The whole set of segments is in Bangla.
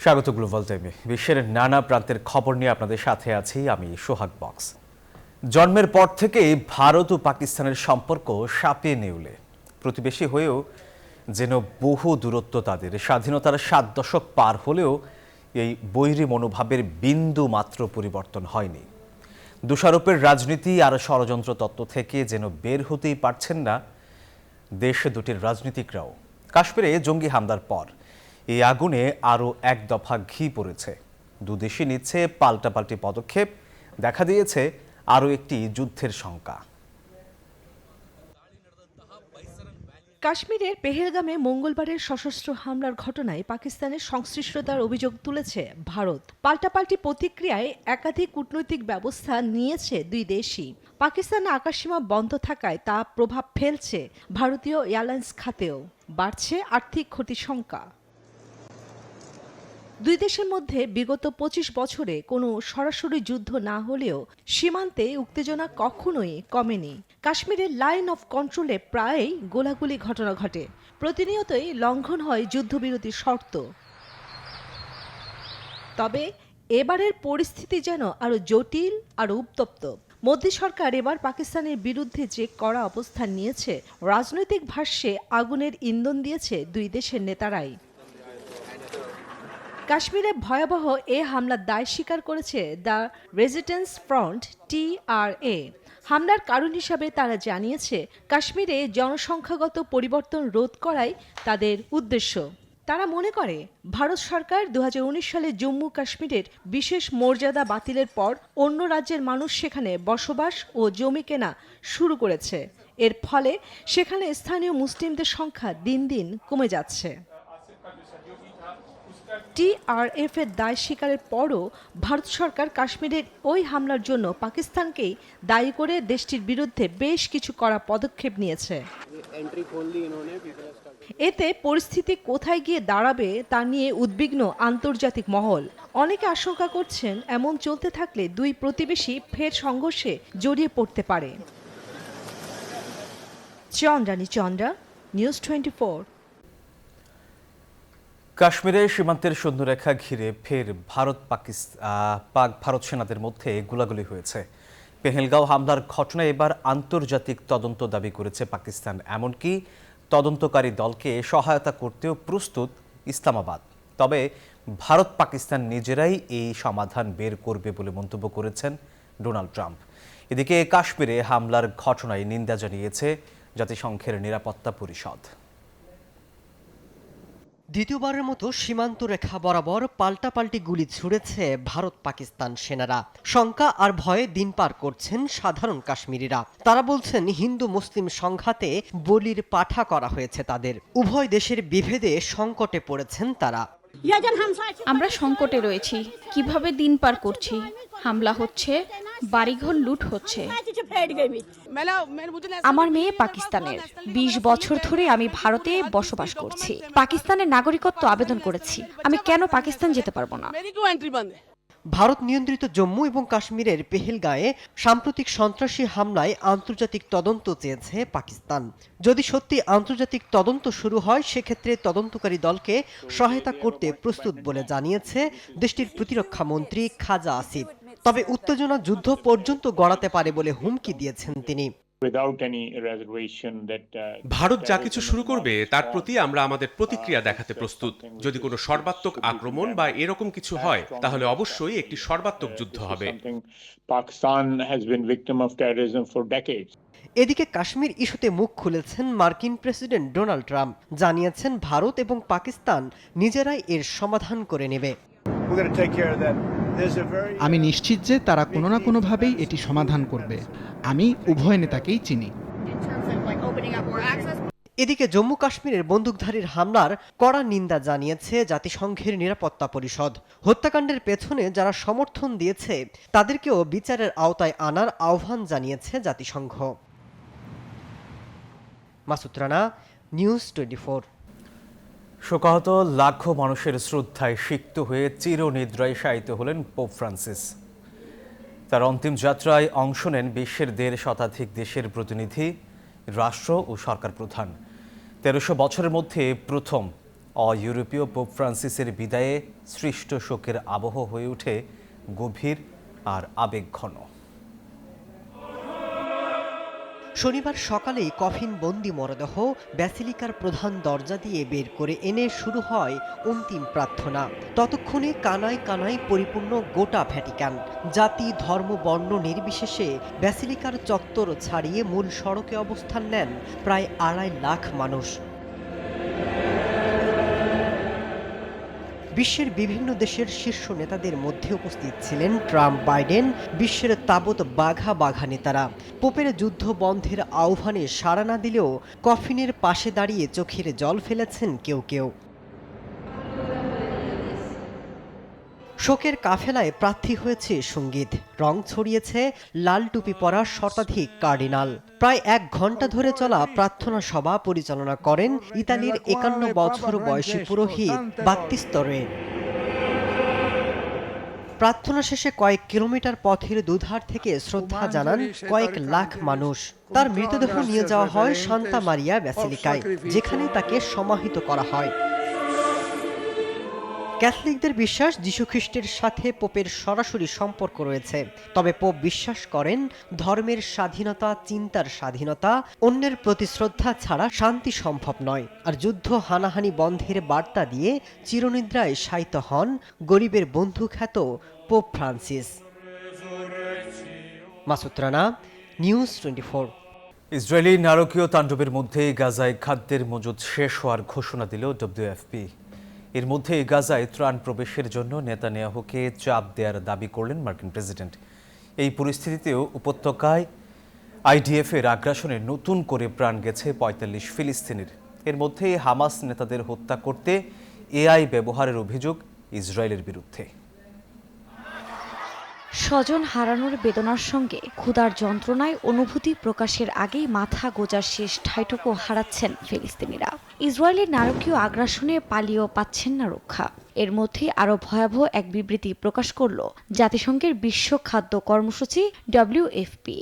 স্বাগত গ্লোবাল টাইমে। বিশ্বের নানা প্রান্তের খবর নিয়ে আপনাদের সাথে আছি আমি সোহাগ বক্স। জন্মের পর থেকেই ভারত ও পাকিস্তানের সম্পর্ক সাপে নেউলে। প্রতিবেশী হয়েও যেন বহু দূরত্ব তাদের। স্বাধীনতার 7 দশক পার হলেও এই বৈরী মনোভাবের বিন্দু মাত্র পরিবর্তন হয়নি। দোষারোপের রাজনীতি আর ষড়যন্ত্র তত্ত্ব থেকে যেন বের হতেই পারছেন না দেশ দুটির রাজনীতিকরাও। কাশ্মীরে জঙ্গি হামলার পর এই আগুনে আরও এক দফা ঘি পড়েছে। দুদেশই নিচ্ছে পাল্টাপাল্টি পদক্ষেপ। দেখা দিয়েছে আরও একটি যুদ্ধের শঙ্কা। কাশ্মীরের পেহেলগামে মঙ্গলবারের সশস্ত্র হামলার ঘটনায় পাকিস্তানের সংশ্লিষ্টতার অভিযোগ তুলেছে ভারত। পাল্টাপাল্টি প্রতিক্রিয়ায় একাধিক কূটনৈতিক ব্যবস্থা নিয়েছে দুই দেশই। পাকিস্তানের আকাশসীমা বন্ধ থাকায় তা প্রভাব ফেলছে ভারতীয় এয়ারলাইন্স খাতেও। বাড়ছে আর্থিক ক্ষতির শঙ্কা। দুই দেশের মধ্যে বিগত 25 বছরে কোনো সরাসরি যুদ্ধ না হলেও সীমান্তে উত্তেজনা কখনোই কমেনি। কাশ্মীরের লাইন অফ কন্ট্রোলে প্রায়ই গোলাগুলি ঘটনা ঘটে। প্রতিনিয়তই লঙ্ঘন হয় যুদ্ধবিরতির শর্ত। তবে এবারের পরিস্থিতি যেন আরও জটিল আর উত্তপ্ত। মোদী সরকার এবার পাকিস্তানের বিরুদ্ধে যে কড়া অবস্থান নিয়েছে, রাজনৈতিক ভাষ্যে আগুনের ইন্ধন দিয়েছে দুই দেশের নেতারাই। কাশ্মীরে ভয়াবহ এ হামলার দায় স্বীকার করেছে দ্য রেজিস্ট্যান্স ফ্রন্ট TRA। হামলার কারণ হিসাবে তারা জানিয়েছে কাশ্মীরে জনসংখ্যাগত পরিবর্তন রোধ করাই তাদের উদ্দেশ্য। তারা মনে করে ভারত সরকার 2019 সালে জম্মু কাশ্মীরের বিশেষ মর্যাদা বাতিলের পর অন্য রাজ্যের মানুষ সেখানে বসবাস ও জমি কেনা শুরু করেছে। এর ফলে সেখানে স্থানীয় মুসলিমদের সংখ্যা দিন দিন কমে যাচ্ছে। TRF এর দায় স্বীকারের পরও ভারত সরকার কাশ্মীরের ওই হামলার জন্য পাকিস্তানকেই দায়ী করে দেশটির বিরুদ্ধে বেশ কিছু কড়া পদক্ষেপ নিয়েছে। এতে পরিস্থিতি কোথায় গিয়ে দাঁড়াবে তা নিয়ে উদ্বিগ্ন আন্তর্জাতিক মহল। অনেকে আশঙ্কা করছেন এমন চলতে থাকলে দুই প্রতিবেশী ফের সংঘর্ষে জড়িয়ে পড়তে পারে। চন্দ্রানী চন্দ্রা, নিউজ 24। কাশ্মীরের সীমান্তের সৈন্যরেখা ঘিরে ফের ভারত সেনাদের মধ্যে গোলাগুলি হয়েছে। পেহেলগাঁও হামলার ঘটনায় এবার আন্তর্জাতিক তদন্ত দাবি করেছে পাকিস্তান। এমনকি তদন্তকারী দলকে সহায়তা করতেও প্রস্তুত ইসলামাবাদ। তবে ভারত পাকিস্তান নিজেরাই এই সমাধান বের করবে বলে মন্তব্য করেছেন ডোনাল্ড ট্রাম্প। এদিকে কাশ্মীরে হামলার ঘটনায় নিন্দা জানিয়েছে জাতিসংঘের নিরাপত্তা পরিষদ। দ্বিতীয়বারের মতো সীমান্ত রেখা বরাবর পাল্টাপাল্টি গুলি ছুড়েছে ভারত পাকিস্তান সেনারা। শঙ্কা আর ভয়ে দিন পার করছেন সাধারণ কাশ্মীরিরা। তারা বলছেন হিন্দু মুসলিম সংঘাতে বলির পাঠা করা হয়েছে তাদের। উভয় দেশের বিভেদে সংকটে পড়েছেন তারা। আমরা সংকটে রয়েছি, কিভাবে দিন পার করছি। হামলা হচ্ছে, বাড়িঘর লুট হচ্ছে। আমার মেয়ে পাকিস্তানের। 20 বছর ধরে আমি ভারতে বসবাস করছি। পাকিস্তানের নাগরিকত্ব আবেদন করেছি। আমি কেন পাকিস্তান যেতে পারবো না? ভারত নিয়ন্ত্রিত জম্মু এবং কাশ্মীরের পেহেলগাঁয়ে সাম্প্রতিক সন্ত্রাসী হামলায় আন্তর্জাতিক তদন্ত চেয়েছে পাকিস্তান। যদি সত্যি আন্তর্জাতিক তদন্ত শুরু হয়, সেক্ষেত্রে তদন্তকারী দলকে সহায়তা করতে প্রস্তুত বলে জানিয়েছে দেশটির প্রতিরক্ষা মন্ত্রী খাজা আসিফ। তবে উত্তেজনা যুদ্ধ পর্যন্ত গড়াতে পারে বলে হুমকি দিয়েছেন তিনি। ভারত যা কিছু শুরু করবে তার প্রতি আমরা আমাদের প্রতিক্রিয়া দেখাতে প্রস্তুত। যদি কোনো সর্বাত্মক আক্রমণ বা এরকম কিছু হয়, তাহলে অবশ্যই একটি সর্বাত্মক যুদ্ধ হবে। এদিকে কাশ্মীর ইস্যুতে মুখ খুলেছেন মার্কিন প্রেসিডেন্ট ডোনাল্ড ট্রাম্প। জানিয়েছেন ভারত এবং পাকিস্তান নিজেরাই এর সমাধান করে নেবে। আমি নিশ্চিত যে তারা কোনো না কোনোভাবেই এটি সমাধান করবে। আমি উভয় নেতাকেই চিনি। এদিকে জম্মু কাশ্মীরের বন্দুকধারীর হামলার কড়া নিন্দা জানিয়েছে জাতিসংঘের নিরাপত্তা পরিষদ। হত্যাকাণ্ডের পেছনে যারা সমর্থন দিয়েছে তাদেরকেও বিচারের আওতায় আনার আহ্বান জানিয়েছে জাতিসংঘ। মাসুদ রানা, নিউজ 24। শোকাহত লাখো মানুষের শ্রদ্ধায় সিক্ত হয়ে চিরনিদ্রায় শায়িত হলেন পোপ ফ্রান্সিস। তার অন্তিম যাত্রায় অংশ নেন বিশ্বের 1.5 শতাধিক দেশের প্রতিনিধি, রাষ্ট্র ও সরকার প্রধান। 1300 বছরের মধ্যে প্রথম অইউরোপীয় পোপ ফ্রান্সিসের বিদায়ে সৃষ্ট শোকের আবহ হয়ে ওঠে গভীর আর আবেগঘন। শনিবার সকালেই কফিনবন্দি মরদেহ ব্যাসিলিকার প্রধান দরজা দিয়ে বের করে এনে শুরু হয় অন্তিম প্রার্থনা। ততক্ষণে কানায় কানায় পরিপূর্ণ গোটা ভ্যাটিকান। জাতি, ধর্ম, বর্ণ নির্বিশেষে ব্যাসিলিকার চত্বর ছাড়িয়ে মূল সড়কে অবস্থান নেন প্রায় 2.5 লাখ মানুষ। বিশ্বের বিভিন্ন দেশের শীর্ষ নেতাদের মধ্যে উপস্থিত ছিলেন ট্রাম্প, বাইডেন, বিশ্বের তাবৎ বাঘা নেতারা। পোপের যুদ্ধ বন্ধের আহ্বানে সাড়া না দিলেও কফিনের পাশে দাঁড়িয়ে চোখের জল ফেলেছেন কেউ কেউ। শোকের কাফেলায় প্রার্থী হয়েছে সঙ্গীত, রং ছড়িয়েছে লাল টুপি পরা শতাধিক কার্ডিনাল। প্রায় 1 ঘন্টা ধরে চলা প্রার্থনা সভা পরিচালনা করেন ইতালির 51 বছর বয়সী পুরোহিত বাত্তিস্তরে। প্রার্থনা শেষে কয়েক কিলোমিটার পথের দুধার থেকে শ্রদ্ধা জানান কয়েক লাখ মানুষ। তার মৃতদেহ নিয়ে যাওয়া হয় সান্তা মারিয়া ব্যাসিলিকায়, যেখানে তাকে সমাহিত করা হয়। ক্যাথলিকদের বিশ্বাস যীশুখ্রিস্টের সাথে পোপের সরাসরি সম্পর্ক রয়েছে। তবে পোপ বিশ্বাস করেন ধর্মের স্বাধীনতা, চিন্তার স্বাধীনতা, অন্যের প্রতি শ্রদ্ধা ছাড়া শান্তি সম্ভব নয়। আর যুদ্ধ, হানাহানি বন্ধের বার্তা দিয়ে চিরনিদ্রায় শায়িত হন গরিবের বন্ধু খ্যাত Pope Francis. Masud Rana, news 24। Israeli নারকীয় তাণ্ডবের মধ্যে গাজায় খাদ্যের মজুদ শেষ হওয়ার ঘোষণা দিল ডব্লিউএফপি। এর মধ্যে গাজায় ত্রাণ প্রবেশের জন্য নেতানিয়াহুকে চাপ দেওয়ার দাবি করলেন মার্কিন প্রেসিডেন্ট। এই পরিস্থিতিতেও উপত্যকায় আইডিএফের আগ্রাসনে নতুন করে প্রাণ গেছে 45 ফিলিস্তিনির। এর মধ্যে হামাস নেতাদের হত্যা করতে এআই ব্যবহারের অভিযোগ ইসরায়েলের বিরুদ্ধে। স্বজন হারানোর বেদনার সঙ্গে ক্ষুধার যন্ত্রণায় অনুভূতি প্রকাশের আগেই মাথা গোজার শেষ ঠাঁইটুকু হারাচ্ছেন ফিলিস্তিনিরা। ইসরায়েলের নারকীয় আগ্রাসনে পালিয়েও পাচ্ছেন না রক্ষা। এর মধ্যে আরও ভয়াবহ এক বিবৃতি প্রকাশ করল জাতিসংঘের বিশ্ব খাদ্য কর্মসূচি ডব্লিউএফপি।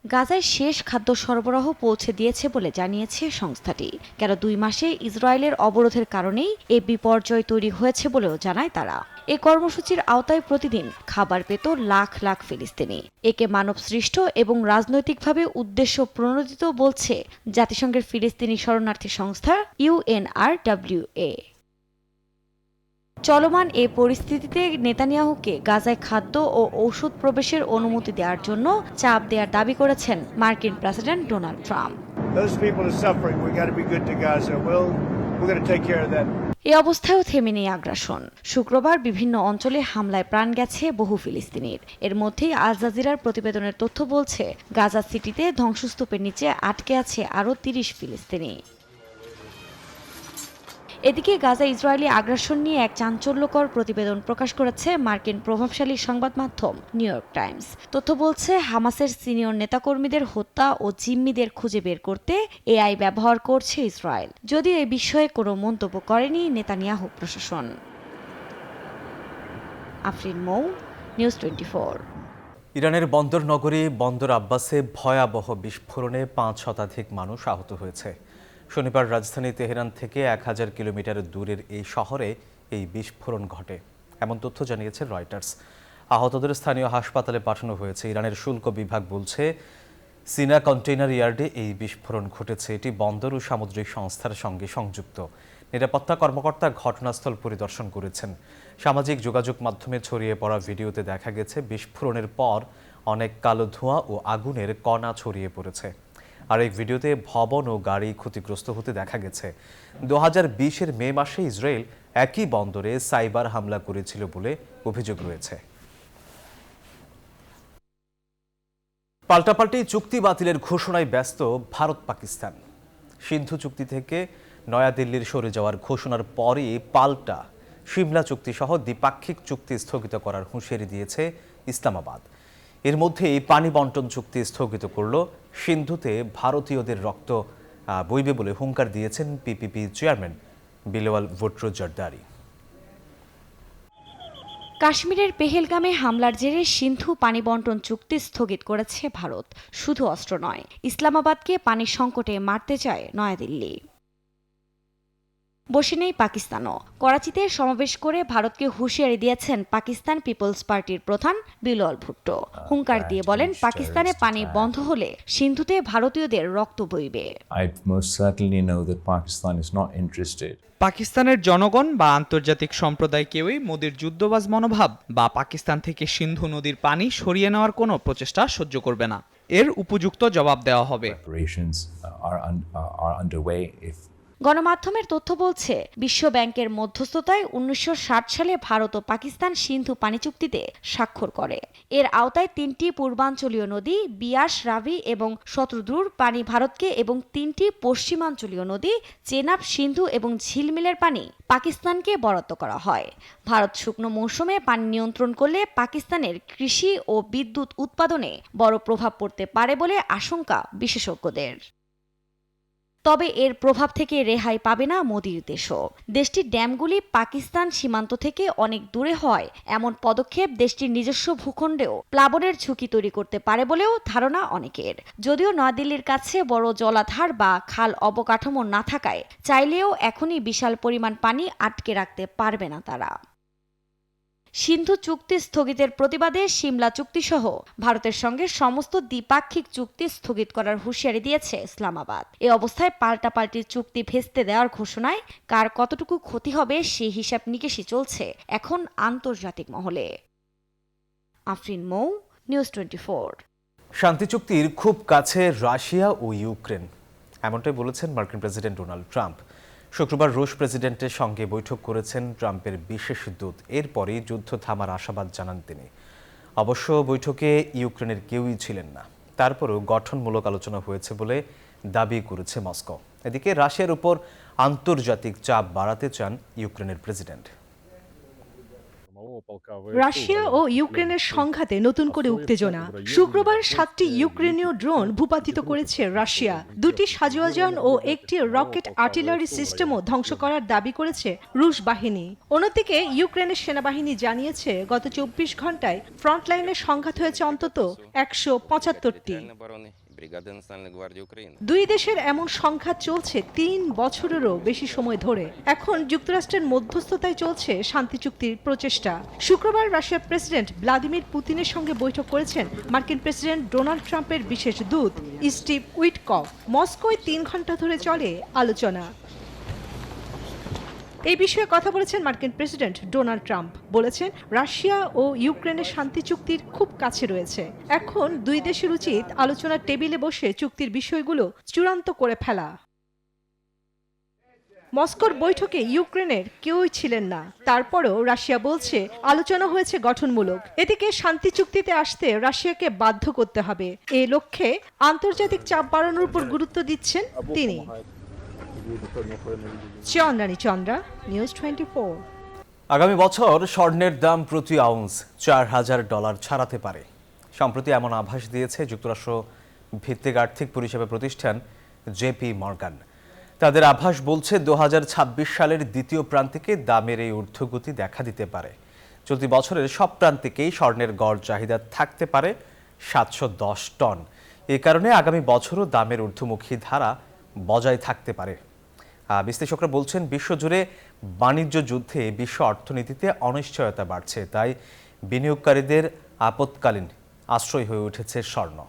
গাজায় শেষ খাদ্য সরবরাহ পৌঁছে দিয়েছে বলে জানিয়েছে সংস্থাটি। গেল 2 মাসে ইসরায়েলের অবরোধের কারণেই এ বিপর্যয় তৈরি হয়েছে বলেও জানায় তারা। এ কর্মসূচির আওতায় প্রতিদিন খাবার পেত লাখ লাখ ফিলিস্তিনি। একে মানব সৃষ্ট এবং রাজনৈতিকভাবে উদ্দেশ্য প্রণোদিত বলছে জাতিসংঘের ফিলিস্তিনি শরণার্থী সংস্থা UNRWA। চলমান এ পরিস্থিতিতে নেতানিয়াহুকে গাজায় খাদ্য ও ঔষধ প্রবেশের অনুমতি দেওয়ার জন্য চাপ দেওয়ার দাবি করেছেন মার্কিন প্রেসিডেন্ট ডোনাল্ড ট্রাম্প। এ অবস্থায়ও থেমে নেই আগ্রাসন। শুক্রবার বিভিন্ন অঞ্চলে হামলায় প্রাণ গেছে বহু ফিলিস্তিনির। এর মধ্যেই আল জাজিরার প্রতিবেদনের তথ্য বলছে গাজা সিটিতে ধ্বংসস্তূপের নিচে আটকে আছে আরও 30 ফিলিস্তিনি। এদিকে গাজা ইসরায়েলি আগ্রাসন নিয়ে এক চাঞ্চল্যকর প্রতিবেদন প্রকাশ করেছে মার্কিন প্রভাবশালী সংবাদ মাধ্যম নিউ ইয়র্ক টাইমস। তথ্য বলছে হামাসের সিনিয়র নেতাকর্মীদের হত্যা ও জিম্মিদের খুঁজে বের করতে এআই ব্যবহার করছে ইসরায়েল, যদিও এ বিষয়ে কোনো মন্তব্য করেনি নেতানিয়াহু প্রশাসন। আফরিন মৌ, নিউজ 24। ইরানের বন্দর নগরী বন্দর আব্বাসে ভয়াবহ বিস্ফোরণে 5 শতাধিক মানুষ আহত হয়েছে। শনিবার রাজধানী তেহরান থেকে 1000 কিলোমিটার দূরের এই শহরে এই বিস্ফোরণ ঘটে, এমন তথ্য জানিয়েছে রয়টার্স। আহতদের স্থানীয় হাসপাতালে পাঠানো হয়েছে। ইরানের শুল্ক বিভাগ বলছে সিনা কন্টেইনার ইয়ার্ডে এই বিস্ফোরণ ঘটেছে। এটি বন্দর ও সামুদ্রিক সংস্থার সঙ্গে সংযুক্ত। নিরাপত্তা কর্মকর্তা ঘটনাস্থল পরিদর্শন করেছেন। সামাজিক যোগাযোগ মাধ্যমে ছড়িয়ে পড়া ভিডিওতে দেখা গেছে বিস্ফোরণের পর অনেক কালো ধোঁয়া ও আগুনের কণা ছড়িয়ে পড়েছে। আরেক ভিডিওতে ভবন ও গাড়ি ক্ষতিগ্রস্ত হতে দেখা গেছে। 2020-এর মে মাসে ইসরায়েল একই বন্দরে সাইবার হামলা করেছিল বলে অভিযোগ রয়েছে। পাল্টাপাল্টি চুক্তি বাতিলের ঘোষণায় ব্যস্ত ভারত পাকিস্তান। সিন্ধু চুক্তি থেকে নয়াদিল্লির সরে যাওয়ার ঘোষণার পরই পাল্টা সিমলা চুক্তি সহ দ্বিপাক্ষিক চুক্তি স্থগিত করার হুঁশিয়ারি দিয়েছে ইসলামাবাদ। এর মধ্যেই পানি বন্টন চুক্তি স্থগিত করল। সিন্ধুতে ভারতীয়দের রক্ত বইবে বলে হুঙ্কার দিয়েছেন পিপিপি চেয়ারম্যান বিলওয়াল ভুট্টো জরদারি। কাশ্মীরের পেহেলগামে হামলার জেরে সিন্ধু পানি বন্টন চুক্তি স্থগিত করেছে ভারত। শুধু অস্ত্র নয়, ইসলামাবাদকে পানির সংকটে মারতে চায় নয়াদিল্লি। বসে নেই পাকিস্তানও। করাচিতে সমাবেশ করে ভারতকে হুঁশিয়ারি দিয়েছেন পাকিস্তান পিপলস পার্টির প্রধান বিলওয়াল ভুট্টো। হুঙ্কার দিয়ে বলেন, পাকিস্তানে পানি বন্ধ হলে সিন্ধুতে ভারতীয়দের রক্ত বইবে। I most certainly know that Pakistan is not interested. পাকিস্তানের জনগণ বা আন্তর্জাতিক সম্প্রদায় কেউই মোদির যুদ্ধবাজ মনোভাব বা পাকিস্তান থেকে সিন্ধু নদীর পানি সরিয়ে নেওয়ার কোনো প্রচেষ্টা সহ্য করবে না। এর উপযুক্ত জবাব দেওয়া হবে। Preparations are underway. If গণমাধ্যমের তথ্য বলছে, বিশ্ব ব্যাংকের মধ্যস্থতায় 1960 সালে ভারত ও পাকিস্তান সিন্ধু পানি চুক্তিতে স্বাক্ষর করে। এর আওতায় 3টি পূর্বাঞ্চলীয় নদী বিয়াস, রাভি এবং শত্রুদ্রুর পানি ভারতকে এবং 3টি পশ্চিমাঞ্চলীয় নদী চেনাব, সিন্ধু এবং ঝিলমিলের পানি পাকিস্তানকে বরাদ্দ করা হয়। ভারত শুকনো মৌসুমে পানি নিয়ন্ত্রণ করলে পাকিস্তানের কৃষি ও বিদ্যুৎ উৎপাদনে বড় প্রভাব পড়তে পারে বলে আশঙ্কা বিশেষজ্ঞদের। তবে এর প্রভাব থেকে রেহাই পাবে না মোদির দেশও। দেশটির ড্যামগুলি পাকিস্তান সীমান্ত থেকে অনেক দূরে হয় এমন পদক্ষেপ দেশটির নিজস্ব ভূখণ্ডেও প্লাবনের ঝুঁকি তৈরি করতে পারে বলেও ধারণা অনেকের। যদিও নয়াদিল্লির কাছে বড় জলাধার বা খাল অবকাঠামো না থাকায় চাইলেও এখনই বিশাল পরিমাণ পানি আটকে রাখতে পারবে না তারা। সিন্ধু চুক্তি স্থগিতের প্রতিবাদে সিমলা চুক্তিসহ ভারতের সঙ্গে সমস্ত দ্বিপাক্ষিক চুক্তি স্থগিত করার হুঁশিয়ারি দিয়েছে ইসলামাবাদ। এ অবস্থায় পাল্টাপাল্টি চুক্তি ভেস্তে দেওয়ার ঘোষণায় কার কতটুকু ক্ষতি হবে সেই হিসাব নিকেশই চলছে এখন আন্তর্জাতিক মহলে। আফরিন মৌ, নিউজ 24। শান্তি চুক্তির খুব কাছে রাশিয়া ও ইউক্রেন, এমনটাই বলেছেন মার্কিন প্রেসিডেন্ট ডোনাল্ড ট্রাম্প। শুক্রবার রুশ প্রেসিডেন্টের সঙ্গে বৈঠক করেছেন ট্রাম্পের বিশেষ দূত। এরপরই যুদ্ধ থামার আশাবাদ জানান তিনি। অবশ্য বৈঠকে ইউক্রেনের কেউই ছিলেন না। তারপরও গঠনমূলক আলোচনা হয়েছে বলে দাবি করেছে মস্কো। এদিকে রাশিয়ার উপর আন্তর্জাতিক চাপ বাড়াতে চান ইউক্রেনের প্রেসিডেন্ট। রাশিয়া ও ইউক্রেনের সংঘাতে নতুন করে উত্তেজনা। শুক্রবার 7টি ইউক্রেনীয় ড্রোন ভূপাতিত করেছে রাশিয়া। 2টি সাজোয়াজান ও একটি রকেট আর্টিলারি সিস্টেমও ধ্বংস করার দাবি করেছে রুশ বাহিনী। অন্যদিকে ইউক্রেনের সেনাবাহিনী জানিয়েছে গত 24 ঘন্টায় ফ্রন্টলাইনে সংঘাত হয়েছে অন্তত 175টি। দুই দেশের এমন সংঘাত চলছে 3 বছরেরও বেশি সময় ধরে। এখন যুক্তরাষ্ট্রের মধ্যস্থতায় চলছে শান্তি চুক্তির প্রচেষ্টা। শুক্রবার রাশিয়ার প্রেসিডেন্ট ভ্লাদিমির পুতিনের সঙ্গে বৈঠক করেছেন মার্কিন প্রেসিডেন্ট ডোনাল্ড ট্রাম্পের বিশেষ দূত স্টিভ উইটকফ। মস্কোয় 3 ঘন্টা ধরে চলে আলোচনা। এই বিষয়ে কথা বলেছেন মার্কিন প্রেসিডেন্ট ডোনাল্ড ট্রাম্প। বলেছেন, রাশিয়া ও ইউক্রেনের শান্তি চুক্তির খুব কাছে রয়েছে। এখন দুই দেশের উচিত আলোচনার টেবিলে বসে চুক্তির বিষয়গুলো চূড়ান্ত করে ফেলা। মস্কোর বৈঠকে ইউক্রেনের কেউই ছিলেন না। তারপরও রাশিয়া বলছে আলোচনা হয়েছে গঠনমূলক। এদিকে শান্তি চুক্তিতে আসতে রাশিয়াকে বাধ্য করতে হবে। এই লক্ষ্যে আন্তর্জাতিক চাপ বাড়ানোর উপর গুরুত্ব দিচ্ছেন তিনি। চন্দ্রা, নিউজ 24। আগামী বছর স্বর্ণের দাম প্রতি আউন্স $4,000 ছাড়াতে পারে। সম্প্রতি এমন আভাস দিয়েছে যুক্তরাষ্ট্র ভিত্তিক আর্থিক পরিষেবা প্রতিষ্ঠান জেপি মর্গান। তাদের আভাস বলছে 2026 সালের দ্বিতীয় প্রান্তিকে দামের এই ঊর্ধ্বগতি দেখা দিতে পারে। চলতি বছরের সব প্রান্তিকেই স্বর্ণের গড় চাহিদা থাকতে পারে 710 টন। এ কারণে আগামী বছরও দামের ঊর্ধ্বমুখী ধারা বজায় থাকতে পারে। বিশ্লেষকরা বলছেন, বিশ্বজুড়ে বাণিজ্য যুদ্ধে বিশ্ব অর্থনীতিতে অনিশ্চয়তা বাড়ছে, তাই বিনিয়োগকারীদের আপৎকালীন আশ্রয় হয়ে উঠেছে স্বর্ণ।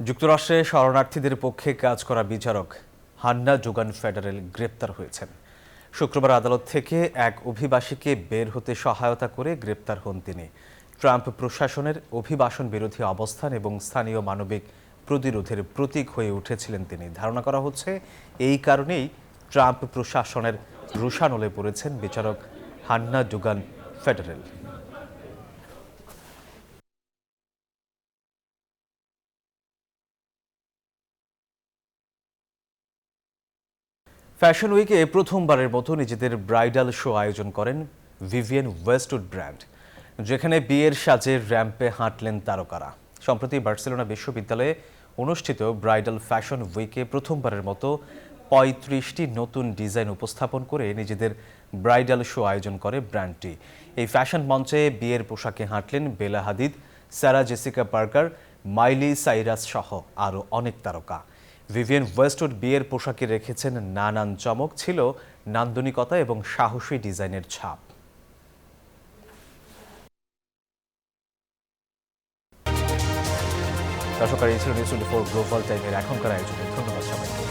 যুক্তরাষ্ট্রে শরণার্থীদের পক্ষে কাজ করা বিচারক হান্না জুগান ফেডারেল গ্রেপ্তার হয়েছেন। শুক্রবার আদালত থেকে এক অভিবাসীকে বের হতে সহায়তা করে গ্রেপ্তার হন তিনি। ট্রাম্প প্রশাসনের অভিবাসন বিরোধী অবস্থান এবং স্থানীয় মানবিক প্রতিরোধের প্রতীক হয়ে উঠেছিলেন তিনি। ধারণা করা হচ্ছে এই কারণেই ট্রাম্প প্রশাসনের রোষানলে পড়েছেন বিচারক হান্না জুগান ফেডারেল। ফ্যাশন উইকে প্রথমবারের মতো নিজেদের ব্রাইডাল শো আয়োজন করেন ভিভিয়েন ওয়েস্টউড ব্র্যান্ড, যেখানে বিয়ের সাজে র্যাম্পে হাঁটলেন তারকারা। সম্প্রতি বার্সেলোনা বিশ্ববিদ্যালয়ে অনুষ্ঠিত ব্রাইডাল ফ্যাশন উইকে প্রথমবারের মতো 35টি নতুন ডিজাইন উপস্থাপন করে নিজেদের ব্রাইডাল শো আয়োজন করে ব্র্যান্ডটি। এই ফ্যাশন মঞ্চে বিয়ের পোশাকে হাঁটলেন বেলা হাদিদ, সারা জেসিকা পার্কার, মাইলি সাইরাস সহ আরও অনেক তারকা। ভিভিয়েন ওয়েস্টউড বিয়ের পোশাকে রেখেছেন নানান চমক, ছিল নান্দনিকতা এবং সাহসী ডিজাইনের ছাপ। দর্শক, এই ছিল নিউজ 24 গ্লোবাল টাইমের এখনকার আয়োজনে। ধন্যবাদ সবাইকে।